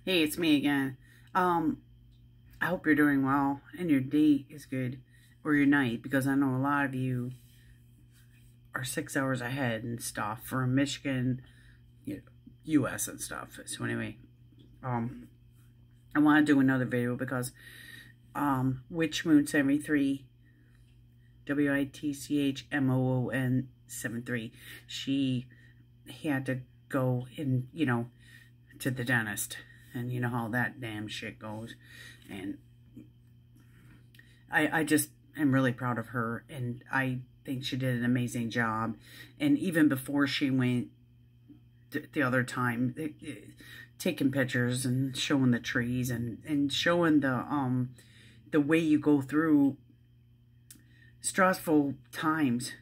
Hey, it's me again. I hope you're doing well and your day is good, or your night, because I know a lot of you are 6 hours ahead and stuff from Michigan, US and stuff. So anyway, I want to do another video because Witchmoon73, Witchmoon73, she had to go in, to the dentist, and you know how that damn shit goes. And I just am really proud of her, and I think she did an amazing job. And even before she went the other time, taking pictures and showing the trees and showing the way you go through stressful times,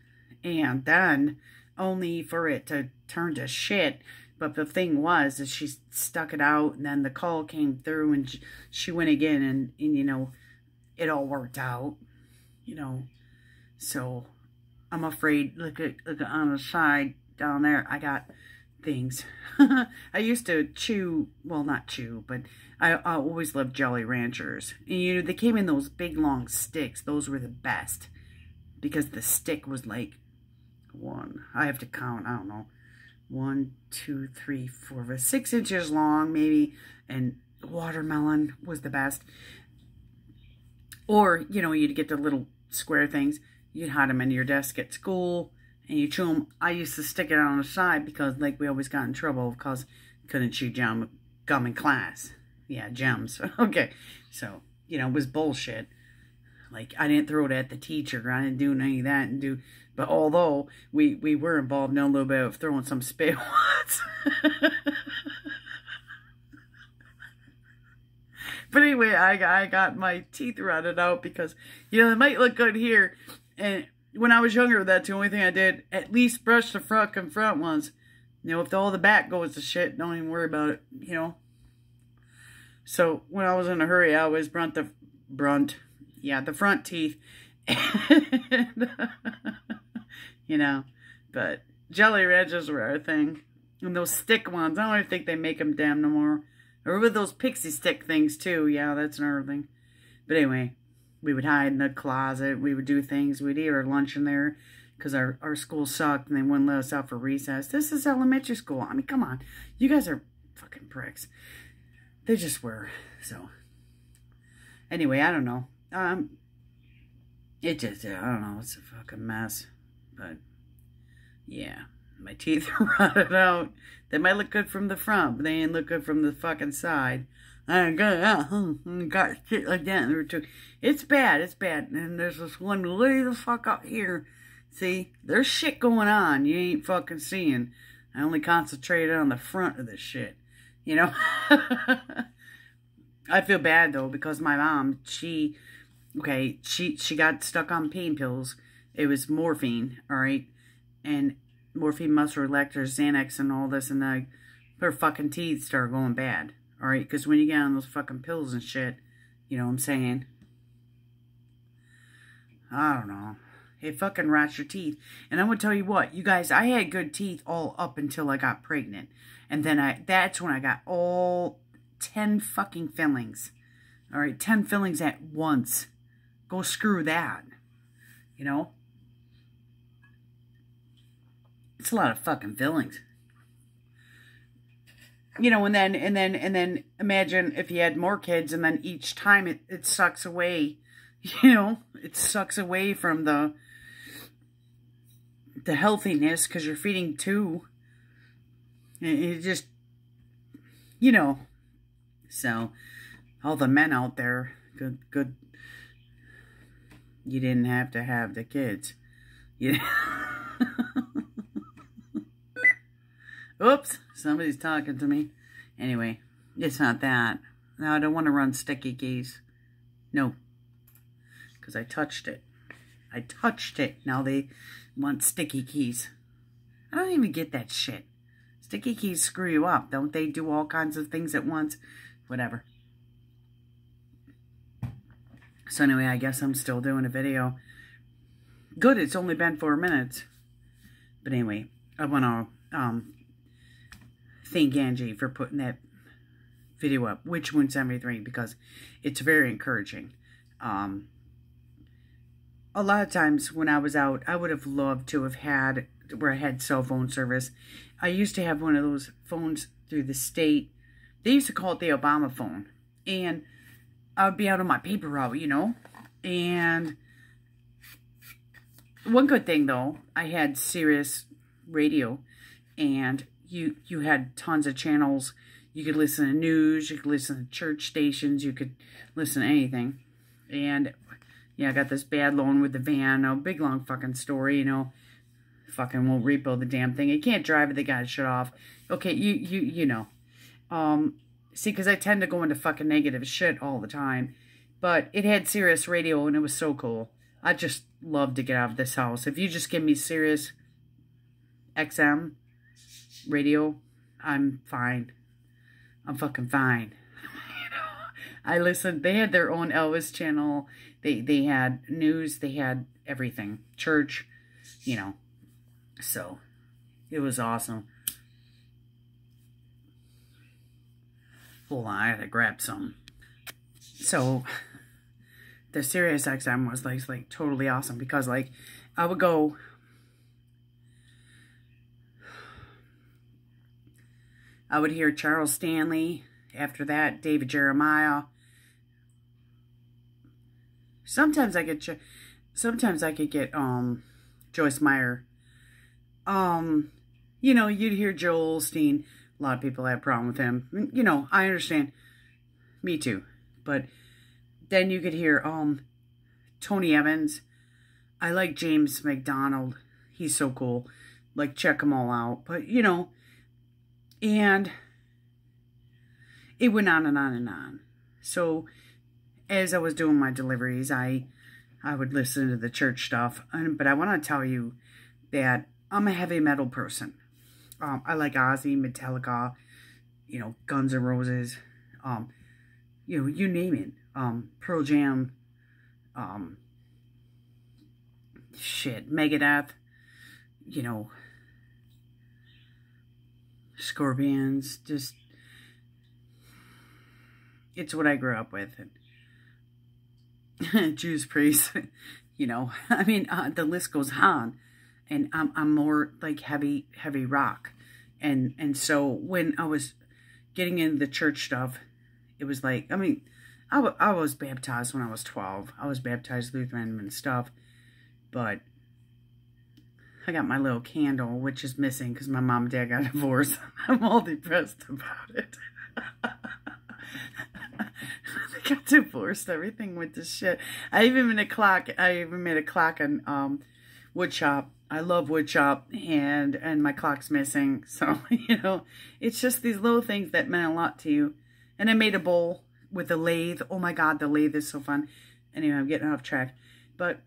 and then only for it to turn to shit. But the thing was, is she stuck it out, and then the call came through, and she went again, and it all worked out, So I'm afraid, look at on the side down there, I got things. I used to chew, well, not chew, but I always loved Jolly Ranchers. And, they came in those big, long sticks. Those were the best, because the stick was like I have to count, I don't know, 1, 2, 3, 4, 5, 6 inches long, maybe. And watermelon was the best. Or, you'd get the little square things. You'd hide them in your desk at school, and you chew them. I used to stick it on the side because, we always got in trouble because couldn't chew gum in class. Yeah, gems. Okay. So, it was bullshit. I didn't throw it at the teacher. I didn't do any of that. But although we were involved in a little bit of throwing some spit once. But anyway, I got my teeth rotted out because, it might look good here. And when I was younger, that's the only thing I did. At least brush the fucking front ones. If all the back goes to shit, don't even worry about it, So when I was in a hurry, I always the front teeth. But Jelly Ranchers were our thing. And those stick ones, I don't even think they make them damn no more. Or with those pixie stick things too. Yeah, that's another thing. But anyway, we would hide in the closet. We would do things. We'd eat our lunch in there because our school sucked and they wouldn't let us out for recess. This is elementary school. I mean, come on. You guys are fucking pricks. They just were. So, anyway, I don't know. It just, I don't know. It's a fucking mess. But, yeah. My teeth are rotted out. They might look good from the front, but they ain't look good from the fucking side. I got shit like that. It's bad. It's bad. And there's this one way the fuck up here. See, there's shit going on. You ain't fucking seeing. I only concentrated on the front of this shit. I feel bad though, because my mom, she got stuck on pain pills. It was morphine, all right, and morphine muscle relaxers, Xanax, and all this, and her fucking teeth started going bad, all right, because when you get on those fucking pills and shit, you know what I'm saying? I don't know. It fucking rots your teeth. And I'm gonna tell you what, you guys, I had good teeth all up until I got pregnant, and then that's when I got all 10 fucking fillings. All right, 10 fillings at once. Go screw that. It's a lot of fucking fillings. And then imagine if you had more kids, and then each time it sucks away. It sucks away from the healthiness because you're feeding two. It just, So, all the men out there, good. You didn't have to have the kids. Oops, somebody's talking to me. Anyway, it's not that. No, I don't want to run sticky keys. No. Because I touched it. I touched it. Now they want sticky keys. I don't even get that shit. Sticky keys screw you up. Don't they do all kinds of things at once? Whatever. So anyway, I guess I'm still doing a video. Good, it's only been 4 minutes. But anyway, I want to thank Angie for putting that video up, Witchmoon73, because it's very encouraging. A lot of times when I was out, I would have loved to have had, where I had cell phone service. I used to have one of those phones through the state. They used to call it the Obama phone. And I would be out on my paper route, you know. And one good thing, though, I had Sirius radio. And you had tons of channels. You could listen to news. You could listen to church stations. You could listen to anything. And yeah, I got this bad loan with the van. A big, long fucking story, you know. Fucking won't repo the damn thing. You can't drive it. They got to shut off. Okay, you know. See, because I tend to go into fucking negative shit all the time. But it had Sirius radio, and it was so cool. I just love to get out of this house. If you just give me Sirius XM radio, I'm fine. I'm fucking fine. You know, I listened. They had their own Elvis channel. They had news. They had everything. Church, you know. So, it was awesome. Hold on, I gotta grab some. So, the Sirius XM was like totally awesome because like I would go. I would hear Charles Stanley. After that, David Jeremiah. Sometimes I could get Joyce Meyer. You know, you'd hear Joel Osteen. A lot of people have a problem with him. You know, I understand. Me too. But then you could hear Tony Evans. I like James McDonald. He's so cool. Like, check them all out. But, you know, and it went on and on and on. So, as I was doing my deliveries, I would listen to the church stuff. But I want to tell you that I'm a heavy metal person. I like Ozzy, Metallica, you know, Guns N' Roses, you know, you name it. Pearl Jam, Megadeth, you know, Scorpions, just, it's what I grew up with. And Judas Priest, you know, I mean, the list goes on. And I'm more like heavy rock. And so when I was getting into the church stuff, it was like, I mean, I was baptized when I was 12. I was baptized Lutheran and stuff. But I got my little candle, which is missing because my mom and dad got divorced. I'm all depressed about it. They got divorced. Everything went to shit. I even made a clock on wood shop. I love wood shop, and my clock's missing. So, you know, it's just these little things that meant a lot to you. And I made a bowl with a lathe. Oh my God, the lathe is so fun. Anyway, I'm getting off track. But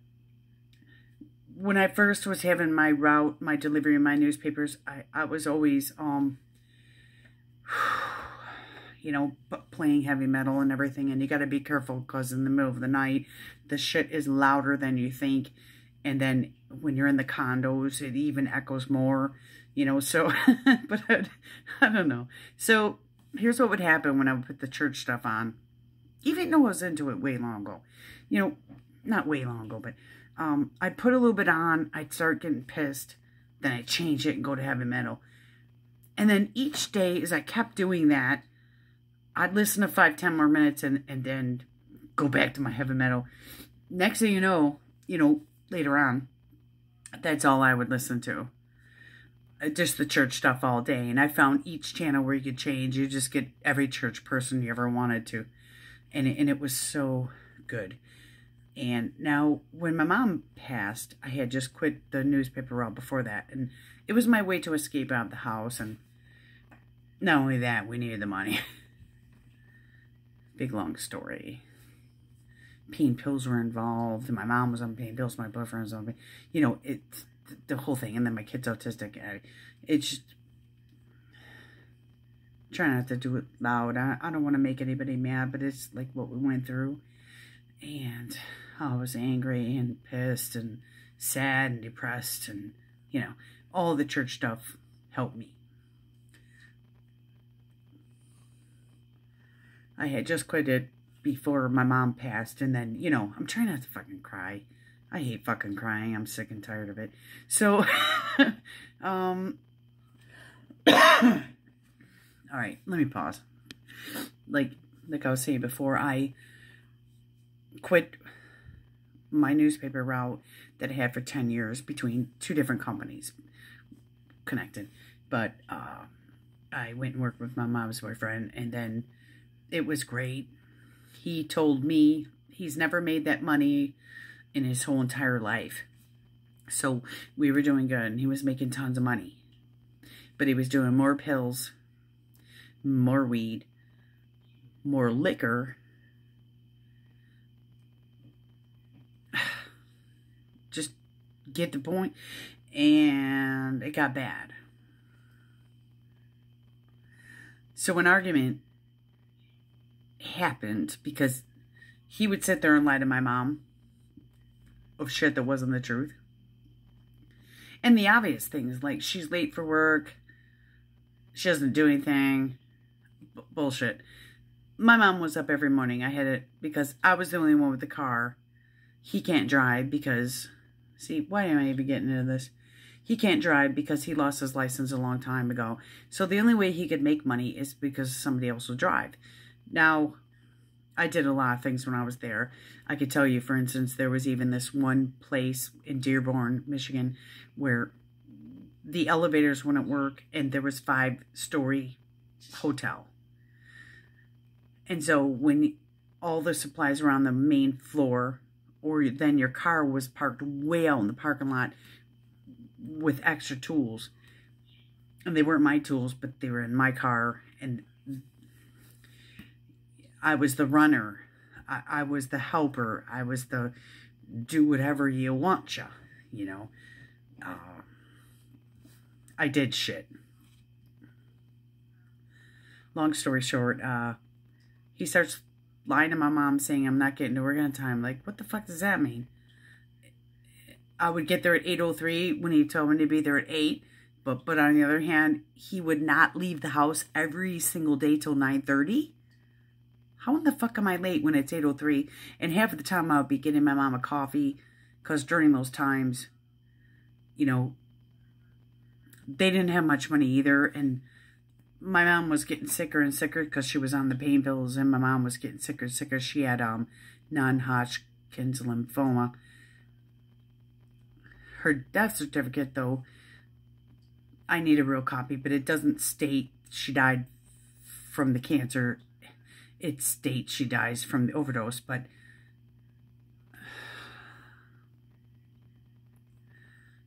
when I first was having my route, my delivery of my newspapers, I was always, you know, playing heavy metal and everything. And you got to be careful because in the middle of the night, the shit is louder than you think. And then when you're in the condos, it even echoes more, you know, so, but I don't know. So here's what would happen when I would put the church stuff on. Even though I was into it way long ago, you know, not way long ago, but I'd put a little bit on, I'd start getting pissed, then I'd change it and go to heavy metal. And then each day, as I kept doing that, I'd listen to 5-10 more minutes and then go back to my heavy metal. Next thing you know, later on, that's all I would listen to. Just the church stuff all day. And I found each channel where you could change. You just get every church person you ever wanted to. And it was so good. And now, when my mom passed, I had just quit the newspaper route before that. And it was my way to escape out of the house. And not only that, we needed the money. Big, long story. Pain pills were involved. My mom was on pain pills. My boyfriend was on pain. You know, it's the whole thing. And then my kid's autistic. It's just... Try not to do it loud. I don't want to make anybody mad, but it's like what we went through. And I was angry and pissed and sad and depressed. And, you know, all the church stuff helped me. I had just quit it before my mom passed. And then, you know, I'm trying not to fucking cry. I hate fucking crying. I'm sick and tired of it. So, all right, let me pause. Like I was saying before, I quit my newspaper route that I had for 10 years between 2 different companies connected. But I went and worked with my mom's boyfriend, and then it was great. He told me he's never made that money in his whole entire life. So we were doing good, and he was making tons of money. But he was doing more pills, more weed, more liquor. Just get the point. And it got bad. So an argument happened because he would sit there and lie to my mom of shit that wasn't the truth. And the obvious things, like she's late for work, she doesn't do anything, bullshit. My mom was up every morning. I had it because I was the only one with the car. He can't drive because, see, why am I even getting into this? He can't drive because he lost his license a long time ago. So the only way he could make money is because somebody else will drive. Now, I did a lot of things when I was there. I could tell you, for instance, there was even this one place in Dearborn, Michigan, where the elevators wouldn't work and there was 5-story hotel. And so when all the supplies were on the main floor, or then your car was parked way out in the parking lot with extra tools, and they weren't my tools, but they were in my car, and I was the runner, I was the helper, I was the do whatever you want you know. I did shit. Long story short, he starts lying to my mom saying I'm not getting to work on time. Like, what the fuck does that mean? I would get there at 8:03 when he told me to be there at 8. But on the other hand, he would not leave the house every single day till 9:30. How in the fuck am I late when it's 8:03? And half of the time I would be getting my mom a coffee, because during those times, you know, they didn't have much money either. And my mom was getting sicker and sicker because she was on the pain pills, and my mom was getting sicker and sicker. She had non-Hodgkin's lymphoma. Her death certificate, though, I need a real copy, but it doesn't state she died from the cancer. It states she dies from the overdose, but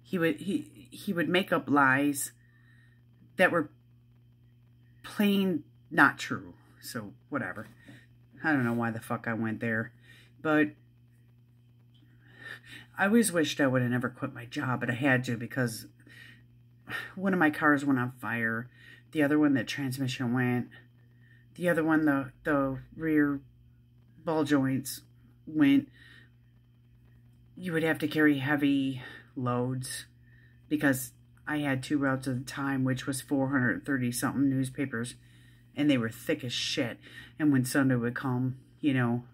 he would make up lies that were plain not true. So whatever. I don't know why the fuck I went there, but I always wished I would have never quit my job, but I had to, because one of my cars went on fire. The other one, the transmission went. The other one, the rear ball joints went. You would have to carry heavy loads because I had 2 routes at the time, which was 430-something newspapers, and they were thick as shit. And when Sunday would come, you know,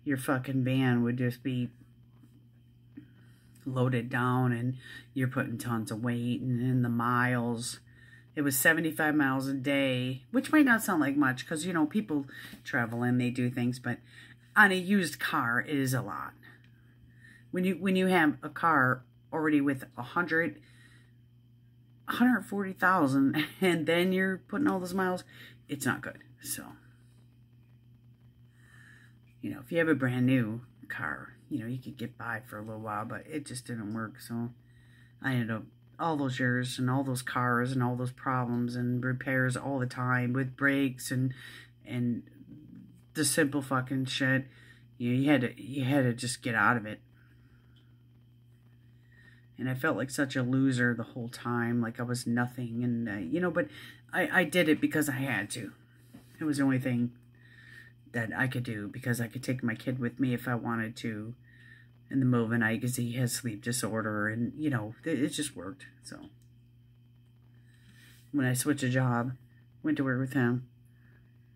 your fucking van would just be loaded down, and you're putting tons of weight, and in the miles, it was 75 miles a day, which might not sound like much, because, you know, people travel and they do things, but on a used car, it is a lot. When you have a car already with 140,000, and then you're putting all those miles, it's not good. So, you know, if you have a brand new car, you know, you could get by for a little while, but it just didn't work. So I ended up all those years and all those cars and all those problems and repairs all the time with brakes and the simple fucking shit. You had to just get out of it. And I felt like such a loser the whole time, like I was nothing. And, you know, but I did it because I had to. It was the only thing that I could do, because I could take my kid with me if I wanted to in the middle of the night, because he has sleep disorder, and, you know, it just worked. So when I switched a job, went to work with him,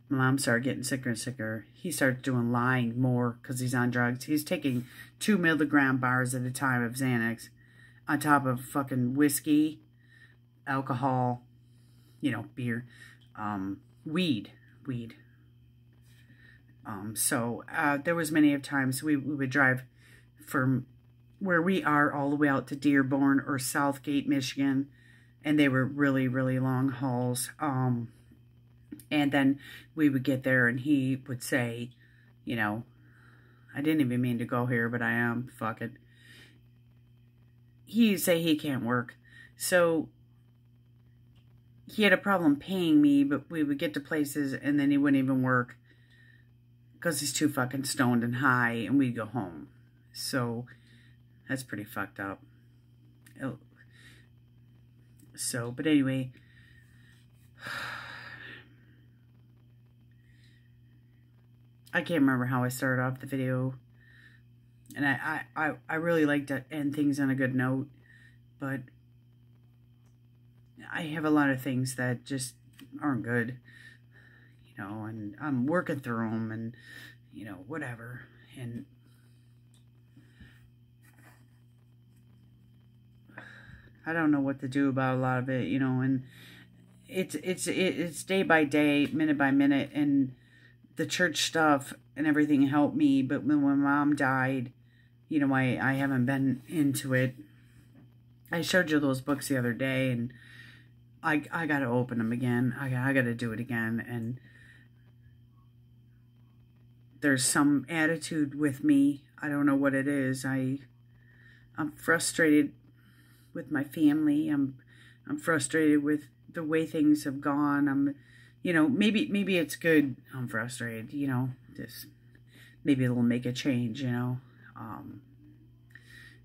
my mom started getting sicker and sicker. He started doing lying more because he's on drugs. He's taking 2 milligram bars at a time of Xanax on top of fucking whiskey, alcohol, you know, beer, weed. So there was many of times we would drive from where we are all the way out to Dearborn or Southgate, Michigan, and they were really, really long hauls. And then we would get there and he would say, you know, I didn't even mean to go here, but I am, fuck it. He'd say he can't work. So he had a problem paying me, but we would get to places and then he wouldn't even work because he's too fucking stoned and high, and we'd go home. So that's pretty fucked up. So, but anyway, I can't remember how I started off the video, and I really like to end things on a good note, but I have a lot of things that just aren't good, you know, and I'm working through them, and, you know, whatever, and I don't know what to do about a lot of it, you know, and it's day by day, minute by minute, and the church stuff and everything helped me, but when my mom died, you know, I haven't been into it. I showed you those books the other day, and I got to open them again. I got to do it again, and there's some attitude with me. I don't know what it is. I'm frustrated with my family. I'm frustrated with the way things have gone. You know, maybe it's good I'm frustrated, you know, just maybe it'll make a change, you know,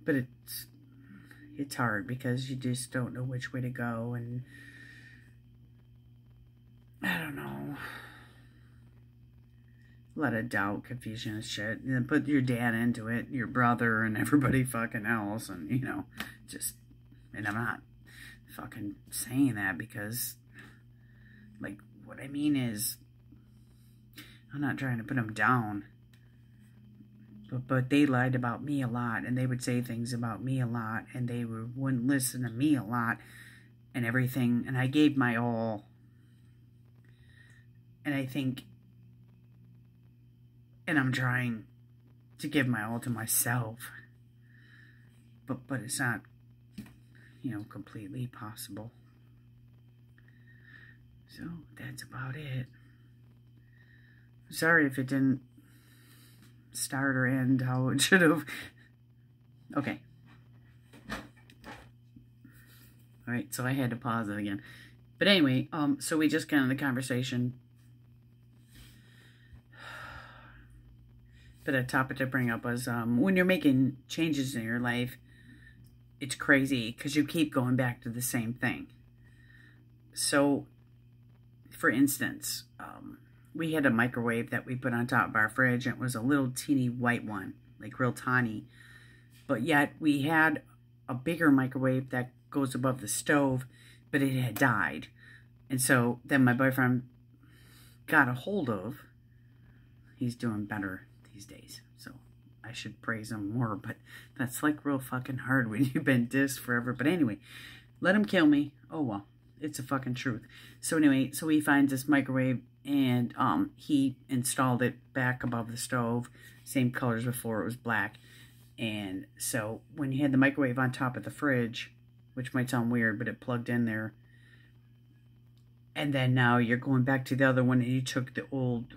but it's hard because you just don't know which way to go, and I don't know, a lot of doubt, confusion and shit, and then put your dad into it, your brother, and everybody fucking else, and, you know, just, and I'm not fucking saying that because, like, what I mean is, I'm not trying to put them down, but they lied about me a lot, and they would say things about me a lot, and they wouldn't listen to me a lot, and everything, and I gave my all, and I think, and I'm trying to give my all to myself, but it's not, you know, completely possible. So, that's about it. Sorry if it didn't start or end how it should have. Okay. Alright, so I had to pause it again. But anyway, so we just got into the conversation. But a topic to bring up was, when you're making changes in your life, it's crazy because you keep going back to the same thing. So, for instance, we had a microwave that we put on top of our fridge, and it was a little teeny white one, like real tiny. But yet we had a bigger microwave that goes above the stove, but it had died. And so then my boyfriend got a hold of, he's doing better these days, so I should praise him more, but that's like real fucking hard when you've been dissed forever. But anyway, let him kill me. Oh well. It's a fucking truth. So anyway, so he finds this microwave, and he installed it back above the stove, same color as before, it was black. And so when you had the microwave on top of the fridge, which might sound weird, but it plugged in there, and then now you're going back to the other one, and you took the old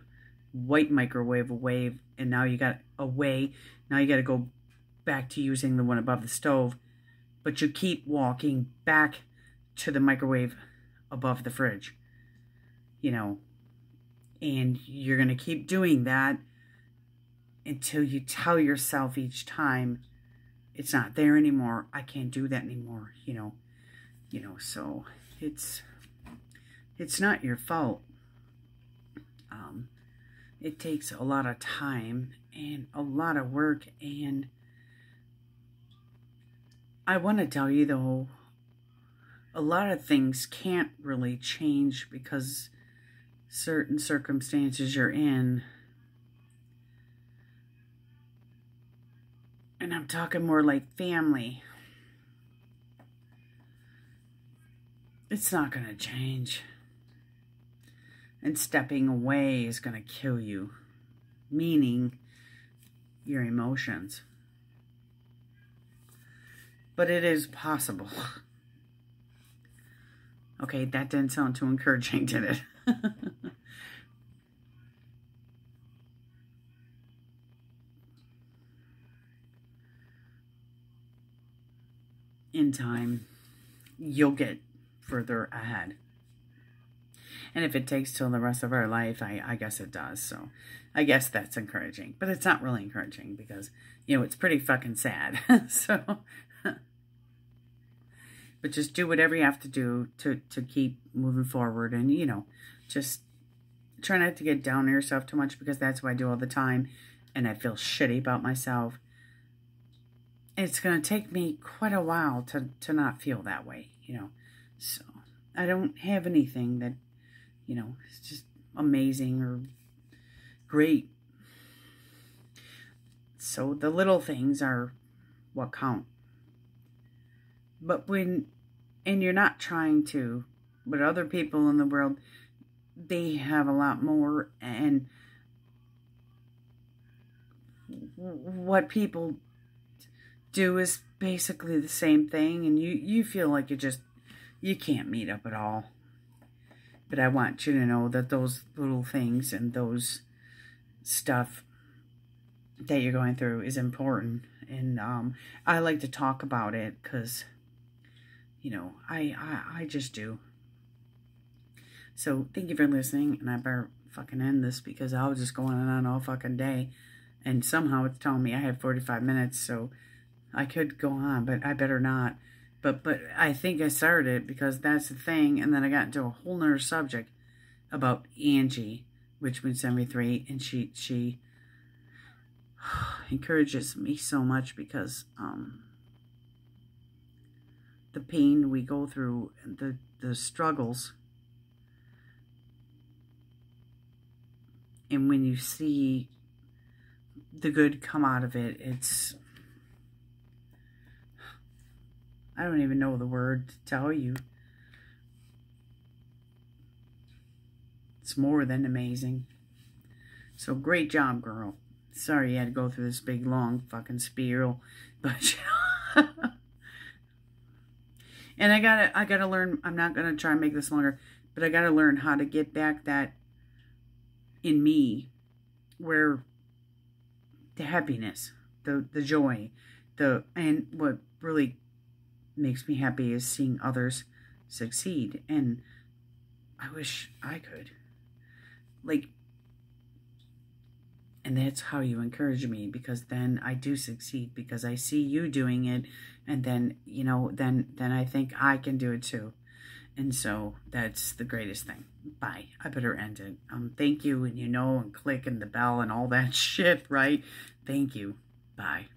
white microwave away, and now you got now you got to go back to using the one above the stove, but you keep walking back to the microwave above the fridge, you know, and you're going to keep doing that until you tell yourself each time it's not there anymore. I can't do that anymore, you know, so it's not your fault. It takes a lot of time and a lot of work, and I want to tell you though, a lot of things can't really change because certain circumstances you're in. And I'm talking more like family. It's not going to change. And stepping away is going to kill you. Meaning your emotions. But it is possible. Okay, that didn't sound too encouraging, did it? In time, you'll get further ahead. And if it takes till the rest of our life, I guess it does. So I guess that's encouraging. But it's not really encouraging because, you know, it's pretty fucking sad. So, but just do whatever you have to do to keep moving forward. And, you know, just try not to get down on yourself too much because that's what I do all the time. And I feel shitty about myself. It's going to take me quite a while to not feel that way, you know. So I don't have anything that, you know, it's just amazing or great. So the little things are what count. But and you're not trying to, but other people in the world, they have a lot more. And what people do is basically the same thing. And you feel like you can't meet up at all. But I want you to know that those little things and those stuff that you're going through is important. And I like to talk about it because, you know, I just do. So thank you for listening. And I better fucking end this because I was just going on all fucking day. And somehow it's telling me I have 45 minutes. So I could go on, but I better not. But I think I started it because that's the thing. And then I got into a whole nother subject about Angie, Witchmoon73. And she encourages me so much because the pain we go through, the struggles. And when you see the good come out of it, it's... I don't even know the word to tell you. It's more than amazing. So great job, girl. Sorry you had to go through this big, long fucking spiel. But, and I gotta learn, I'm not gonna try and make this longer, but I gotta learn how to get back that in me, where the happiness, the joy, and what really makes me happy is seeing others succeed. And I wish I could. Like, and that's how you encourage me, because then I do succeed because I see you doing it. And then, you know, then I think I can do it too. And so that's the greatest thing. Bye. I better end it. Thank you. And, you know, and click and the bell and all that shit, right? Thank you. Bye.